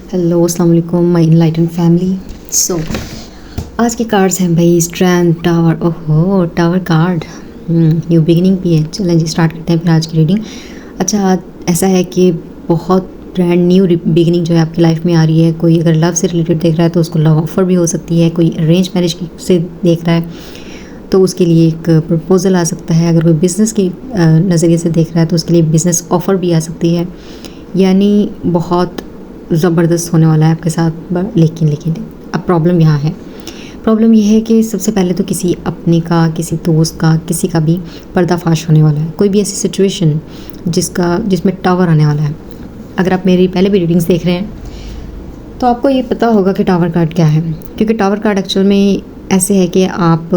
Hello अस्सलाम वालेकुम my enlightened family. सो आज के कार्ड्स हैं भाई स्ट्रेंथ, टावर। ओहो टावर कार्ड, न्यू बिगिनिंग भी है। चलें जी स्टार्ट करते हैं फिर आज की रीडिंग। अच्छा आज ऐसा है कि बहुत ब्रांड न्यू बिगिनिंग जो है आपकी लाइफ में आ रही है। कोई अगर लव से रिलेटेड देख रहा है तो उसको लव ऑफर भी हो सकती है। कोई अरेंज मैरिज से देख रहा है तो उसके लिए एक प्रपोज़ल आ सकता है। अगर कोई बिज़नेस की नज़रिए से देख रहा है तो उसके लिए बिज़नेस ऑफ़र भी आ सकती है। यानी बहुत ज़बरदस्त होने वाला है आपके साथ। लेकिन अब प्रॉब्लम यहाँ है। प्रॉब्लम यह है कि सबसे पहले तो किसी अपने का, किसी दोस्त का, किसी का भी पर्दाफाश होने वाला है। कोई भी ऐसी सिचुएशन जिसमें टावर आने वाला है। अगर आप मेरी पहले भी रीडिंग्स देख रहे हैं तो आपको ये पता होगा कि टावर कार्ड क्या है, क्योंकि टावर कार्ड एक्चुअल में ऐसे है कि आप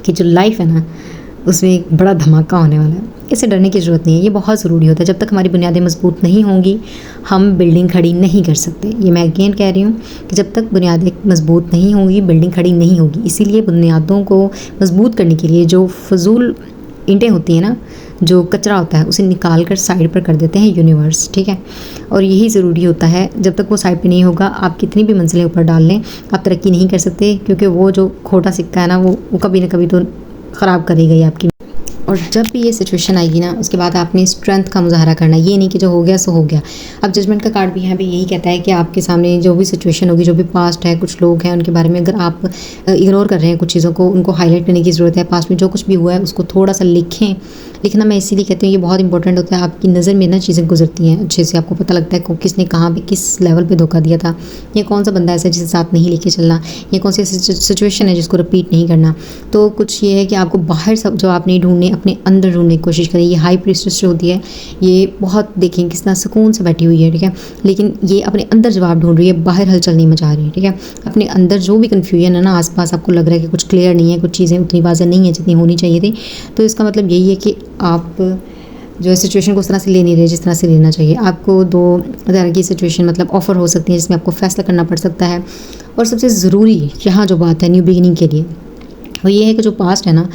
की जो लाइफ है ना उसमें एक बड़ा धमाका होने वाला है। इससे डरने की ज़रूरत नहीं है। ये बहुत ज़रूरी होता है। जब तक हमारी बुनियादें मजबूत नहीं होंगी हम बिल्डिंग खड़ी नहीं कर सकते। ये मैं अगेन कह रही हूँ कि जब तक बुनियादें मजबूत नहीं होंगी बिल्डिंग खड़ी नहीं होगी। इसीलिए बुनियादों को मजबूत करने के लिए जो फजूल ईंटें होती हैं ना, जो कचरा होता है, उसे निकाल कर साइड पर कर देते हैं यूनिवर्स, ठीक है। और यही ज़रूरी होता है। जब तक वो साइड पे नहीं होगा आप कितनी भी मंजिलें ऊपर डाल लें आप तरक्की नहीं कर सकते, क्योंकि वो जो खोटा सिक्का है ना वो कभी ना कभी तो ख़राब करेगा ही आपकी। और जब भी ये सिचुएशन आएगी ना उसके बाद आपने स्ट्रेंथ का मुजाहरा करना। ये नहीं कि जो हो गया सो हो गया। अब जजमेंट का कार्ड भी यहाँ पे यही कहता है कि आपके सामने जो भी सिचुएशन होगी, जो भी पास्ट है, कुछ लोग हैं उनके बारे में अगर आप इग्नोर कर रहे हैं कुछ चीज़ों को, उनको हाईलाइट करने की ज़रूरत है। पास्ट में जो कुछ भी हुआ है उसको थोड़ा सा लिखें। लिखना मैं इसीलिए कहती हूँ ये बहुत इंपॉर्टेंट होता है। आपकी नज़र में ना चीज़ें गुजरती हैं अच्छे से, आपको पता लगता है कि किसने कहाँ पे किस लेवल पे धोखा दिया था, ये कौन सा बंदा ऐसा है जिसके साथ नहीं लेके चलना, ये कौन सी सिचुएशन है जिसको रिपीट नहीं करना। तो कुछ ये है कि आपको बाहर सब जो आप नहीं ढूंढने, अपने अंदर ढूंढने की कोशिश करें। ये हाई प्रीस्टेस जो होती है ये बहुत देखें किस तरह सुकून से बैठी हुई है, ठीक है, लेकिन ये अपने अंदर जवाब ढूंढ रही है, बाहर हलचल नहीं मचा रही है, ठीक है। अपने अंदर जो भी कन्फ्यूजन है ना, आसपास आपको लग रहा है कि कुछ क्लियर नहीं है, कुछ चीज़ें उतनी वाज़ेह नहीं है जितनी होनी चाहिए थी, तो इसका मतलब यही है कि आप जो है सिचुएशन को उस तरह से ले नहीं रहे जिस तरह से लेना चाहिए। आपको दो तरह की सिचुएशन मतलब ऑफ़र हो सकती है जिसमें आपको फ़ैसला करना पड़ सकता है। और सबसे ज़रूरी यहाँ जो बात है न्यू बिगिनिंग के लिए वो ये है कि जो पास्ट है ना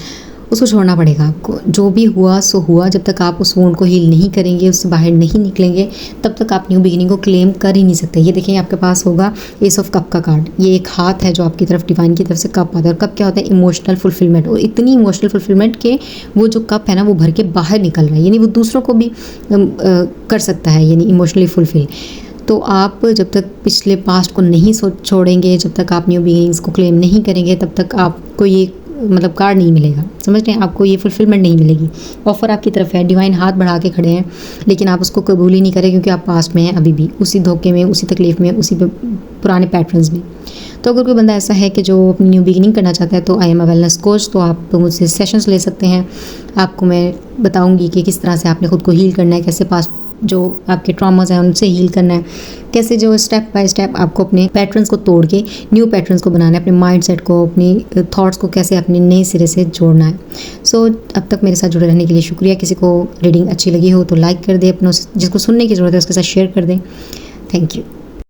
उसको छोड़ना पड़ेगा आपको। जो भी हुआ सो हुआ। जब तक आप उस वोंड को हील नहीं करेंगे, उससे बाहर नहीं निकलेंगे, तब तक आप न्यू बिगिनिंग को क्लेम कर ही नहीं सकते। ये देखें आपके पास होगा एस ऑफ कप का कार्ड। ये एक हाथ है जो आपकी तरफ डिवाइन की तरफ से कप आता है। और कप क्या होता है? Emotional fulfilment. और इतनी इमोशनल फुलफिलमेंट के वो जो कप है ना वो भर के बाहर निकल रहा है, यानी वो दूसरों को भी कर सकता है, यानी इमोशनली फुलफिल। तो आप जब तक पिछले पास्ट को नहीं छोड़ेंगे, जब तक आप न्यू बिगिनिंग्स को क्लेम नहीं करेंगे, तब तक आपको ये मतलब कार्ड नहीं मिलेगा। समझ रहे हैं? आपको ये फुलफिलमेंट नहीं मिलेगी। ऑफ़र आपकी तरफ है, डिवाइन हाथ बढ़ा के खड़े हैं, लेकिन आप उसको कबूल ही नहीं करें क्योंकि आप पास्ट में हैं अभी भी, उसी धोखे में, उसी तकलीफ़ में, उसी पुराने पैटर्न्स में। तो अगर कोई बंदा ऐसा है कि जो अपनी न्यू बिगिनिंग करना चाहता है तो I am a wellness coach, तो आप मुझसे सेशंस ले सकते हैं। आपको मैं बताऊंगी कि किस तरह से आपने खुद को हील करना है, कैसे पास्ट जो आपके ट्रॉमास हैं उनसे हील करना है, कैसे जो स्टेप बाय स्टेप आपको अपने पैटर्न्स को तोड़ के न्यू पैटर्न्स को बनाना है, अपने माइंडसेट को, अपनी थॉट्स को कैसे अपने नए सिरे से जोड़ना है। सो अब तक मेरे साथ जुड़े रहने के लिए शुक्रिया। किसी को रीडिंग अच्छी लगी हो तो लाइक कर दे, अपनों जिसको सुनने की ज़रूरत है उसके साथ शेयर कर दें। Thank you.